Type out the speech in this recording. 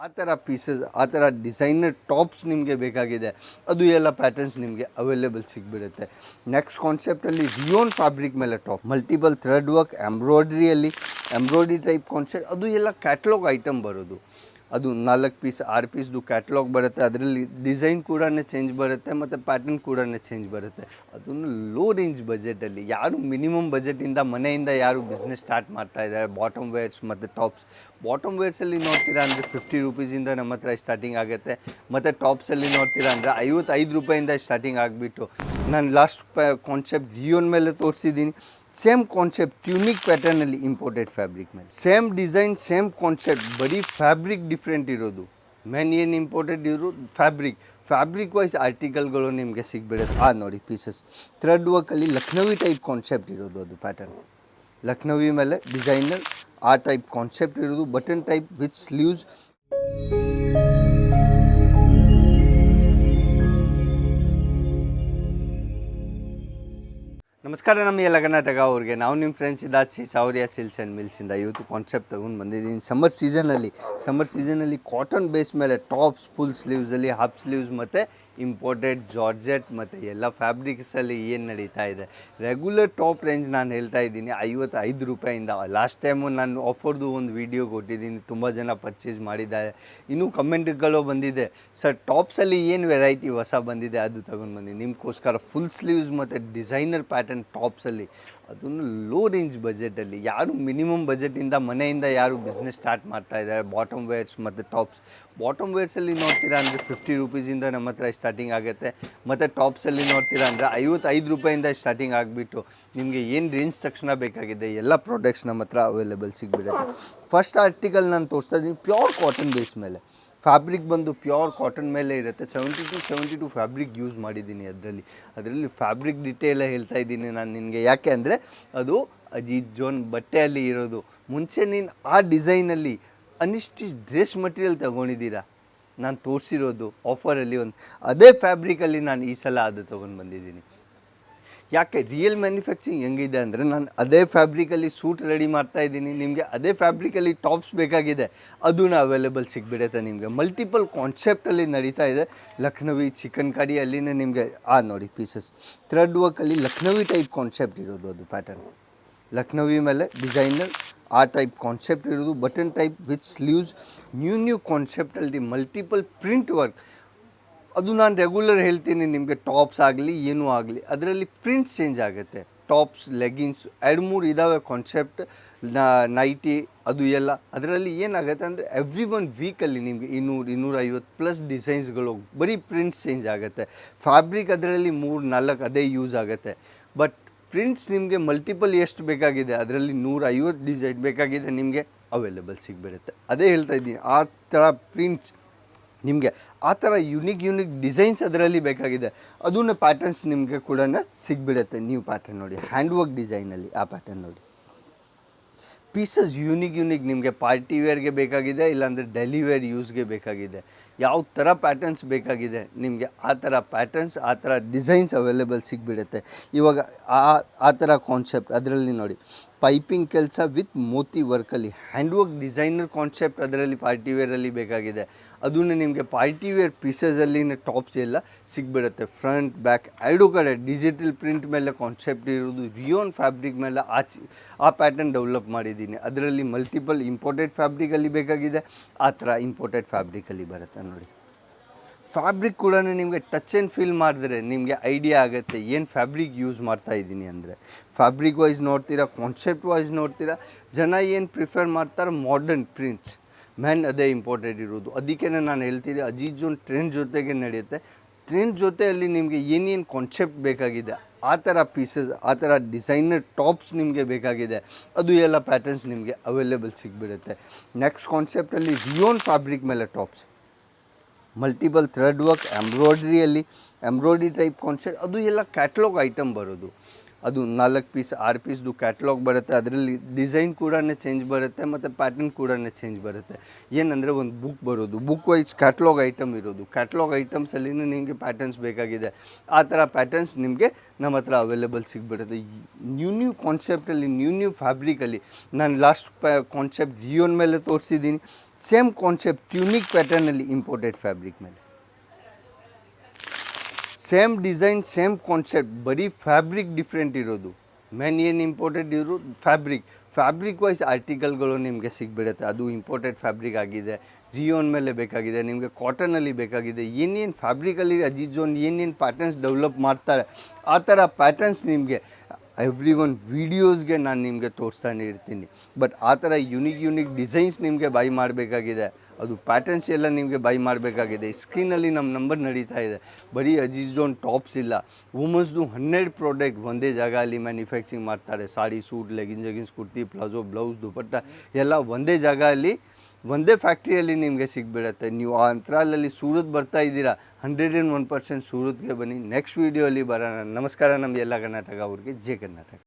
ಆ ಥರ ಪೀಸಸ್, ಆ ಥರ ಡಿಸೈನರ್ ಟಾಪ್ಸ್ ನಿಮಗೆ ಬೇಕಾಗಿದೆ, ಅದು ಎಲ್ಲ ಪ್ಯಾಟರ್ನ್ಸ್ ನಿಮಗೆ ಅವೈಲೇಬಲ್ ಸಿಗ್ಬಿಡುತ್ತೆ. ನೆಕ್ಸ್ಟ್ ಕಾನ್ಸೆಪ್ಟಲ್ಲಿ ರಿಯೋನ್ ಫ್ಯಾಬ್ರಿಕ್ ಮೇಲೆ top, multiple thread work, embroidery type concept, ಅದು ಎಲ್ಲ ಕ್ಯಾಟ್ಲಾಗ್ ಐಟಮ್ ಬರೋದು. ಅದು 4 ಪೀಸ್ 6 ಪೀಸ್ದು ಕ್ಯಾಟ್ಲಾಗ್ ಬರುತ್ತೆ. ಅದರಲ್ಲಿ ಡಿಸೈನ್ ಕೂಡ ಚೇಂಜ್ ಬರುತ್ತೆ ಮತ್ತು ಪ್ಯಾಟರ್ನ್ ಕೂಡ ಚೇಂಜ್ ಬರುತ್ತೆ. ಅದನ್ನು ಲೋ ರೇಂಜ್ ಬಜೆಟಲ್ಲಿ, ಯಾರು ಮಿನಿಮಮ್ ಬಜೆಟಿಂದ ಮನೆಯಿಂದ ಯಾರು ಬಿಸ್ನೆಸ್ ಸ್ಟಾರ್ಟ್ ಮಾಡ್ತಾ ಇದ್ದಾರೆ, ಬಾಟಮ್ ವೇರ್ಸ್ ಮತ್ತು ಟಾಪ್ಸ್. ಬಾಟಮ್ ವೇರ್ಸಲ್ಲಿ ನೋಡ್ತೀರಾ ಅಂದರೆ 50 ರುಪೀಸಿಂದ ನಮ್ಮ ಹತ್ರ ಸ್ಟಾರ್ಟಿಂಗ್ ಆಗುತ್ತೆ, ಮತ್ತು ಟಾಪ್ಸಲ್ಲಿ ನೋಡ್ತೀರಾ ಅಂದರೆ 55 ರೂಪಾಯಿಂದ ಸ್ಟಾರ್ಟಿಂಗ್ ಆಗಿಬಿಟ್ಟು, ನಾನು ಲಾಸ್ಟ್ ಕಾನ್ಸೆಪ್ಟ್ ರಿಯೋನ್ ಮೇಲೆ ತೋರಿಸಿದ್ದೀನಿ. ಸೇಮ್ ಕಾನ್ಸೆಪ್ಟ್ ಟ್ಯೂನಿಕ್ ಪ್ಯಾಟರ್ನಲ್ಲಿ ಇಂಪೋರ್ಟೆಡ್ ಫ್ಯಾಬ್ರಿಕ್ ಮೇಲೆ, ಸೇಮ್ ಡಿಸೈನ್ ಸೇಮ್ ಕಾನ್ಸೆಪ್ಟ್, ಬರೀ ಫ್ಯಾಬ್ರಿಕ್ ಡಿಫ್ರೆಂಟ್ ಇರೋದು. ಮೇನ್ ಏನು ಇಂಪೋರ್ಟೆಡ್ ಇರೋದು ಫ್ಯಾಬ್ರಿಕ್ ವೈಸ್ ಆರ್ಟಿಕಲ್ಗಳು ನಿಮಗೆ ಸಿಗ್ಬಿಡುತ್ತೆ. ನೋಡಿ ಪೀಸಸ್ ಥ್ರೆಡ್ ವರ್ಕಲ್ಲಿ ಲಕ್ನವಿ ಟೈಪ್ ಕಾನ್ಸೆಪ್ಟ್ ಇರೋದು, ಅದು ಪ್ಯಾಟರ್ನ್ ಲಕ್ನವಿ ಮೇಲೆ ಡಿಸೈನರ್ ಆ ಟೈಪ್ ಕಾನ್ಸೆಪ್ಟ್ ಇರೋದು, ಬಟನ್ ಟೈಪ್ ವಿತ್ ಸ್ಲೀವ್ಸ್. ನಮಸ್ಕಾರ ನಮ್ಮ ಎಲ್ಲ ಕರ್ನಾಟಕ ಅವ್ರಿಗೆ, ನಾವು ನಿಮ್ಮ ಫ್ರೆಂಡ್ಸ್ ಇದಾಸಿ ಸಾವರಿಯ ಸಿಲ್ಸ್ ಆ್ಯಂಡ್ ಮಿಲ್ಸಿಂದ ಇವತ್ತು ಕಾನ್ಸೆಪ್ಟ್ ತೊಗೊಂಡು ಬಂದಿದ್ದೀನಿ. ಸಮ್ಮರ್ ಸೀಸನಲ್ಲಿ ಕಾಟನ್ ಬೇಸ್ ಮೇಲೆ ಟಾಪ್ಸ್, ಫುಲ್ ಸ್ಲೀವ್ಸಲ್ಲಿ ಹಾಫ್ ಸ್ಲೀವ್ಸ್ ಮತ್ತು ಇಂಪೋರ್ಟೆಡ್ ಜಾರ್ಜೆಟ್ ಮತ್ತು ಎಲ್ಲ ಫ್ಯಾಬ್ರಿಕ್ಸಲ್ಲಿ ಏನು ನಡೀತಾ ಇದೆ. ರೆಗ್ಯುಲರ್ ಟಾಪ್ ರೇಂಜ್ ನಾನು ಹೇಳ್ತಾ ಇದ್ದೀನಿ 55 ರೂಪಾಯಿಂದ. ಲಾಸ್ಟ್ ಟೈಮು ನಾನು ಆಫರ್ದು ಒಂದು ವಿಡಿಯೋ ಕೊಟ್ಟಿದ್ದೀನಿ, ತುಂಬ ಜನ ಪರ್ಚೇಸ್ ಮಾಡಿದ್ದಾರೆ. ಇನ್ನೂ ಕಮೆಂಟ್ಗಳು ಬಂದಿದೆ, ಸರ್ ಟಾಪ್ಸಲ್ಲಿ ಏನು ವೆರೈಟಿ ಹೊಸ ಬಂದಿದೆ ಅದು ತೊಗೊಂಡು ಬಂದಿದ್ದೀನಿ ನಿಮಗೋಸ್ಕರ. ಫುಲ್ ಸ್ಲೀವ್ಸ್ ಮತ್ತು ಡಿಸೈನರ್ ಪ್ಯಾಟರ್ನ್ ಟಾಪ್ಸಲ್ಲಿ, ಅದನ್ನು ಲೋ ರೇಂಜ್ ಬಜೆಟಲ್ಲಿ, ಯಾರು ಮಿನಿಮಮ್ ಬಜೆಟಿಂದ ಮನೆಯಿಂದ ಯಾರು ಬಿಸ್ನೆಸ್ ಸ್ಟಾರ್ಟ್ ಮಾಡ್ತಾ ಇದ್ದಾರೆ, ಬಾಟಮ್ ವೇರ್ಸ್ ಮತ್ತು ಟಾಪ್ಸ್. ಬಾಟಮ್ ವೇರ್ಸಲ್ಲಿ ನೋಡ್ತೀರಾ ಅಂದರೆ 50 ರುಪೀಸಿಂದ ನಮ್ಮ ಹತ್ರ ಸ್ಟಾರ್ಟಿಂಗ್ ಆಗುತ್ತೆ, ಮತ್ತು ಟಾಪ್ಸಲ್ಲಿ ನೋಡ್ತೀರಾ ಅಂದರೆ 55 ರೂಪಾಯಿಂದ ಸ್ಟಾರ್ಟಿಂಗ್ ಆಗಿಬಿಟ್ಟು, ನಿಮಗೆ ಏನು ರೇಂಜ್ ತಕ್ಷಣ ಬೇಕಾಗಿದೆ ಎಲ್ಲ ಪ್ರಾಡಕ್ಟ್ಸ್ ನಮ್ಮ ಹತ್ರ ಅವೈಲೇಬಲ್ ಸಿಗ್ಬಿಡುತ್ತೆ. ಫಸ್ಟ್ ಆರ್ಟಿಕಲ್ ನಾನು ತೋರಿಸ್ತಾ ಇದ್ದೀನಿ ಪ್ಯೂರ್ ಕಾಟನ್ ಬೇಸ್ ಮೇಲೆ. ಫ್ಯಾಬ್ರಿಕ್ ಬಂದು ಪ್ಯೂರ್ ಕಾಟನ್ ಮೇಲೆ ಇರುತ್ತೆ. 72 ಫ್ಯಾಬ್ರಿಕ್ ಯೂಸ್ ಮಾಡಿದ್ದೀನಿ. ಅದರಲ್ಲಿ ಫ್ಯಾಬ್ರಿಕ್ ಡಿಟೇಲ ಹೇಳ್ತಾ ಇದ್ದೀನಿ ನಾನು ನಿನಗೆ, ಯಾಕೆ ಅಂದರೆ ಅದು ಅಜೀತ್ ಜೋನ್ ಬಟ್ಟೆಯಲ್ಲಿ ಇರೋದು. ಮುಂಚೆ ನೀನು ಆ ಡಿಸೈನಲ್ಲಿ ಅನಿಷ್ಟಿಸ್ ಡ್ರೆಸ್ ಮಟೀರಿಯಲ್ ತೊಗೊಂಡಿದ್ದೀರಾ, ನಾನು ತೋರಿಸಿರೋದು ಆಫರಲ್ಲಿ ಅದೇ ಫ್ಯಾಬ್ರಿಕಲ್ಲಿ ನಾನು ಈ ಸಲ ಅದು ತೊಗೊಂಡು ಬಂದಿದ್ದೀನಿ. ಯಾಕೆ ರಿಯಲ್ ಮ್ಯಾನುಫ್ಯಾಕ್ಚರಿಂಗ್ ಹೆಂಗಿದೆ ಅಂದರೆ, ನಾನು ಅದೇ ಫ್ಯಾಬ್ರಿಕಲ್ಲಿ ಸೂಟ್ ರೆಡಿ ಮಾಡ್ತಾಯಿದ್ದೀನಿ. ನಿಮಗೆ ಅದೇ ಫ್ಯಾಬ್ರಿಕಲ್ಲಿ ಟಾಪ್ಸ್ ಬೇಕಾಗಿದೆ, ಅದೂ ಅವೈಲೇಬಲ್ ಸಿಗ್ಬಿಡುತ್ತೆ ನಿಮಗೆ. ಮಲ್ಟಿಪಲ್ ಕಾನ್ಸೆಪ್ಟಲ್ಲಿ ನಡೀತಾ ಇದೆ. ಲಕ್ನವಿ ಚಿಕನ್ ಕರಿ ಅಲ್ಲಿನೇ ನಿಮಗೆ ನೋಡಿ ಪೀಸಸ್ ಥ್ರೆಡ್ ವರ್ಕಲ್ಲಿ ಲಕ್ನವಿ ಟೈಪ್ ಕಾನ್ಸೆಪ್ಟ್ ಇರೋದು, ಅದು ಪ್ಯಾಟರ್ನ್ ಲಕ್ನವಿ ಮೇಲೆ ಡಿಸೈನರ್ ಆ ಟೈಪ್ ಕಾನ್ಸೆಪ್ಟ್ ಇರೋದು, button type with sleeves. New ಕಾನ್ಸೆಪ್ಟಲ್ಲಿ ಮಲ್ಟಿಪಲ್ ಪ್ರಿಂಟ್ ವರ್ಕ್. ಅದು ನಾನು ರೆಗ್ಯುಲರ್ ಹೇಳ್ತೀನಿ ನಿಮಗೆ, ಟಾಪ್ಸ್ ಆಗಲಿ ಏನೂ ಆಗಲಿ ಅದರಲ್ಲಿ ಪ್ರಿಂಟ್ ಚೇಂಜ್ ಆಗುತ್ತೆ. ಟಾಪ್ಸ್, ಲೆಗಿನ್ಸ್ 2-3 ಇದ್ದಾವೆ ಕಾನ್ಸೆಪ್ಟ್, ನೈಟಿ ಅದು ಎಲ್ಲ. ಅದರಲ್ಲಿ ಏನಾಗುತ್ತೆ ಅಂದರೆ ಎವ್ರಿ ಒನ್ ವೀಕಲ್ಲಿ ನಿಮಗೆ 200-250+ ಡಿಸೈನ್ಸ್ಗಳು, ಬರೀ ಪ್ರಿಂಟ್ಸ್ ಚೇಂಜ್ ಆಗುತ್ತೆ. ಫ್ಯಾಬ್ರಿಕ್ ಅದರಲ್ಲಿ 3-4 ಅದೇ ಯೂಸ್ ಆಗುತ್ತೆ. ಬಟ್ ಪ್ರಿಂಟ್ಸ್ ನಿಮಗೆ ಮಲ್ಟಿಪಲ್ ಎಷ್ಟು ಬೇಕಾಗಿದೆ, ಅದರಲ್ಲಿ 150 ಡಿಸೈನ್ ಬೇಕಾಗಿದೆ ನಿಮಗೆ ಅವೈಲೇಬಲ್ ಸಿಗ್ಬಿಡುತ್ತೆ. ಅದೇ ಹೇಳ್ತಾ ಇದ್ದೀನಿ, ಆ ಥರ ಪ್ರಿಂಟ್ಸ್ ನಿಮಗೆ, ಆ ಥರ ಯುನಿಕ್ ಡಿಸೈನ್ಸ್ ಅದರಲ್ಲಿ ಬೇಕಾಗಿದೆ, ಅದನ್ನು ಪ್ಯಾಟರ್ನ್ಸ್ ನಿಮಗೆ ಕೂಡ ಸಿಗ್ಬಿಡುತ್ತೆ. ನ್ಯೂ ಪ್ಯಾಟರ್ನ್ ನೋಡಿ, ಹ್ಯಾಂಡ್ ವರ್ಕ್ ಡಿಸೈನಲ್ಲಿ ಆ ಪ್ಯಾಟರ್ನ್ ನೋಡಿ. ಪೀಸಸ್ ಯುನಿಕ್ ನಿಮಗೆ ಪಾರ್ಟಿ ವೇರ್ಗೆ ಬೇಕಾಗಿದೆ, ಇಲ್ಲಾಂದರೆ ಡೈಲಿ ವೇರ್ ಯೂಸ್ಗೆ ಬೇಕಾಗಿದೆ, ಯಾವ ಥರ ಪ್ಯಾಟರ್ನ್ಸ್ ಬೇಕಾಗಿದೆ ನಿಮಗೆ ಆ ಥರ ಪ್ಯಾಟರ್ನ್ಸ್, ಆ ಥರ ಡಿಸೈನ್ಸ್ ಅವೈಲೇಬಲ್ ಸಿಗ್ಬಿಡುತ್ತೆ. ಇವಾಗ ಆ ಥರ ಕಾನ್ಸೆಪ್ಟ್ ಅದರಲ್ಲಿ ನೋಡಿ, ಪೈಪಿಂಗ್ ಕೆಲಸ ವಿತ್ ಮೋತಿ ವರ್ಕಲ್ಲಿ ಹ್ಯಾಂಡ್ ವರ್ಕ್ ಡಿಸೈನರ್ ಕಾನ್ಸೆಪ್ಟ್ ಅದರಲ್ಲಿ ಪಾರ್ಟಿ ವೇರಲ್ಲಿ ಬೇಕಾಗಿದೆ, ಅದನ್ನು ನಿಮಗೆ ಪಾರ್ಟಿ ವೇರ್ ಪೀಸಸಲ್ಲಿನ ಟಾಪ್ಸ್ ಎಲ್ಲ ಸಿಗ್ಬಿಡುತ್ತೆ. ಫ್ರಂಟ್ ಬ್ಯಾಕ್ 2 ಕಡೆ ಡಿಜಿಟಲ್ ಪ್ರಿಂಟ್ ಮೇಲೆ ಕಾನ್ಸೆಪ್ಟ್ ಇರೋದು. ರಿಯೋನ್ ಫ್ಯಾಬ್ರಿಕ್ ಮೇಲೆ ಆ ಪ್ಯಾಟರ್ನ್ ಡೆವಲಪ್ ಮಾಡಿದ್ದೀನಿ. ಅದರಲ್ಲಿ ಮಲ್ಟಿಪಲ್ ಇಂಪೋರ್ಟೆಡ್ ಫ್ಯಾಬ್ರಿಕಲ್ಲಿ ಬೇಕಾಗಿದೆ, ಆ ಥರ ಇಂಪೋರ್ಟೆಡ್ ಫ್ಯಾಬ್ರಿಕಲ್ಲಿ ಬರುತ್ತೆ ನೋಡಿ. ಫ್ಯಾಬ್ರಿಕ್ ಕೂಡ ನಿಮಗೆ ಟಚ್ ಆ್ಯಂಡ್ ಫೀಲ್ ಮಾಡಿದ್ರೆ ನಿಮಗೆ ಐಡಿಯಾ ಆಗುತ್ತೆ ಏನು ಫ್ಯಾಬ್ರಿಕ್ ಯೂಸ್ ಮಾಡ್ತಾ ಇದ್ದೀನಿ ಅಂದರೆ. ಫ್ಯಾಬ್ರಿಕ್ ವೈಸ್ ನೋಡ್ತೀರಾ, ಕಾನ್ಸೆಪ್ಟ್ ವೈಸ್ ನೋಡ್ತೀರಾ, ಜನ ಏನು ಪ್ರಿಫರ್ ಮಾಡ್ತಾರೆ ಮಾಡರ್ನ್ ಪ್ರಿಂಟ್ಸ್, ಮ್ಯಾನ್ ಅದೇ ಇಂಪಾರ್ಟೆಂಟ್ ಇರೋದು. ಅದಕ್ಕೆ ನಾನು ಹೇಳ್ತೀನಿ ಅಜೀತ್ ಜೋನ್ ಟ್ರೆಂಡ್ ಜೊತೆಗೆ ನಡೆಯುತ್ತೆ. ಟ್ರೆಂಡ್ ಜೊತೆಯಲ್ಲಿ ನಿಮಗೆ ಏನೇನು ಕಾನ್ಸೆಪ್ಟ್ ಬೇಕಾಗಿದೆ, ಆ ಥರ ಪೀಸಸ್, ಆ ಥರ ಡಿಸೈನರ್ ಟಾಪ್ಸ್ ನಿಮಗೆ ಬೇಕಾಗಿದೆ, ಅದು ಎಲ್ಲ ಪ್ಯಾಟರ್ನ್ಸ್ ನಿಮಗೆ ಅವೈಲೇಬಲ್ ಸಿಗ್ಬಿಡುತ್ತೆ. ನೆಕ್ಸ್ಟ್ ಕಾನ್ಸೆಪ್ಟಲ್ಲಿ ರಿಯೋನ್ ಫ್ಯಾಬ್ರಿಕ್ ಮೇಲೆ tops, multiple thread work, embroidery type concept, ಅದು ಎಲ್ಲ ಕ್ಯಾಟ್ಲಾಗ್ ಐಟಮ್ ಬರೋದು. ಅದು 4 ಪೀಸ್ 6 ಪೀಸ್ದು ಕ್ಯಾಟ್ಲಾಗ್ ಬರುತ್ತೆ. ಅದರಲ್ಲಿ ಡಿಸೈನ್ ಕೂಡ ಚೇಂಜ್ ಬರುತ್ತೆ ಮತ್ತು ಪ್ಯಾಟರ್ನ್ ಕೂಡ ಚೇಂಜ್ ಬರುತ್ತೆ. ಏನಂದರೆ ಒಂದು ಬುಕ್ ಬರೋದು, ಬುಕ್ ವೈಸ್ ಕ್ಯಾಟ್ಲಾಗ್ ಐಟಮ್ ಇರೋದು. ಕ್ಯಾಟ್ಲಾಗ್ ಐಟಮ್ಸಲ್ಲಿ ನಿಮಗೆ ಪ್ಯಾಟರ್ನ್ಸ್ ಬೇಕಾಗಿದೆ, ಆ ಥರ ಪ್ಯಾಟರ್ನ್ಸ್ ನಿಮಗೆ ನಮ್ಮ ಹತ್ರ ಅವೈಲೇಬಲ್ ಸಿಗ್ಬಿಡುತ್ತೆ. ನ್ಯೂ ಕಾನ್ಸೆಪ್ಟಲ್ಲಿ ನ್ಯೂ ಫ್ಯಾಬ್ರಿಕಲ್ಲಿ ನಾನು ಲಾಸ್ಟ್ ಕಾನ್ಸೆಪ್ಟ್ ರಿಯೋನ್ ಮೇಲೆ ತೋರಿಸಿದ್ದೀನಿ. ಸೇಮ್ ಕಾನ್ಸೆಪ್ಟ್ ಟ್ಯೂನಿಕ್ ಪ್ಯಾಟರ್ನಲ್ಲಿ ಇಂಪೋರ್ಟೆಡ್ ಫ್ಯಾಬ್ರಿಕ್ ಮೇಲೆ ಸೇಮ್ ಡಿಸೈನ್ ಸೇಮ್ ಕಾನ್ಸೆಪ್ಟ್, ಬರೀ ಫ್ಯಾಬ್ರಿಕ್ ಡಿಫ್ರೆಂಟ್ ಇರೋದು. ಮೇನ್ ಏನು ಇಂಪೋರ್ಟೆಡ್ ಇರೋದು ಫ್ಯಾಬ್ರಿಕ್ ವೈಸ್ ಆರ್ಟಿಕಲ್ಗಳು ನಿಮಗೆ ಸಿಗ್ಬಿಡುತ್ತೆ. ಅದು ಇಂಪೋರ್ಟೆಡ್ ಫ್ಯಾಬ್ರಿಕ್ ಆಗಿದೆ, ರಿಯೋನ್ ಮೇಲೆ ಬೇಕಾಗಿದೆ, ನಿಮಗೆ ಕಾಟನಲ್ಲಿ ಬೇಕಾಗಿದೆ. ಏನೇನು ಫ್ಯಾಬ್ರಿಕಲ್ಲಿ ಅಜಿತ್ ಜೋನ್ ಏನೇನು ಪ್ಯಾಟರ್ನ್ಸ್ ಡೆವಲಪ್ ಮಾಡ್ತಾರೆ ಆ ಥರ ಪ್ಯಾಟರ್ನ್ಸ್ ನಿಮಗೆ ಎವ್ರಿ ಒನ್ ವೀಡಿಯೋಸ್ಗೆ ನಾನು ನಿಮಗೆ ತೋರಿಸ್ತಾನೆ ಇರ್ತೀನಿ. ಬಟ್ ಆ ಥರ ಯುನಿಕ್ ಡಿಸೈನ್ಸ್ ನಿಮಗೆ ಬೈ ಮಾಡಬೇಕಾಗಿದೆ, ಅದು ಪ್ಯಾಟರ್ನ್ಸ್ ಎಲ್ಲ ನಿಮಗೆ ಬೈ ಮಾಡಬೇಕಾಗಿದೆ. ಸ್ಕ್ರೀನಲ್ಲಿ ನಮ್ಮ ನಂಬರ್ ನಡೀತಾ ಇದೆ. ಬರೀ ಅಜಿತ್ ಜೋನ್ ಟಾಪ್ಸ್ ಇಲ್ಲ, ವುಮೆನ್ಸ್ದು 12 ಪ್ರಾಡಕ್ಟ್ ಒಂದೇ ಜಾಗ ಅಲ್ಲಿ ಮ್ಯಾನುಫ್ಯಾಕ್ಚರಿಂಗ್ ಮಾಡ್ತಾರೆ. Sari, suit, leggings, kurti, palazzo, blouse, dupatta ಎಲ್ಲ ಒಂದೇ ಜಾಗ ಅಲ್ಲಿ ಒಂದೇ ಫ್ಯಾಕ್ಟ್ರಿಯಲ್ಲಿ ನಿಮಗೆ ಸಿಗ್ಬಿಡುತ್ತೆ. ನೀವು ಆ ಅಂತರಾಲಲ್ಲಿ ಸೂರತ್ ಬರ್ತಾ ಇದ್ದೀರಾ, 101% ಸೂರತ್ಗೆ ಬನ್ನಿ. ನೆಕ್ಸ್ಟ್ ವೀಡಿಯೋಲಿ ಬರೋಣ. ನಮಸ್ಕಾರ. ನಮ್ಮ ಎಲ್ಲ ಕರ್ನಾಟಕ ಅವ್ರಿಗೆ ಜೈ ಕರ್ನಾಟಕ.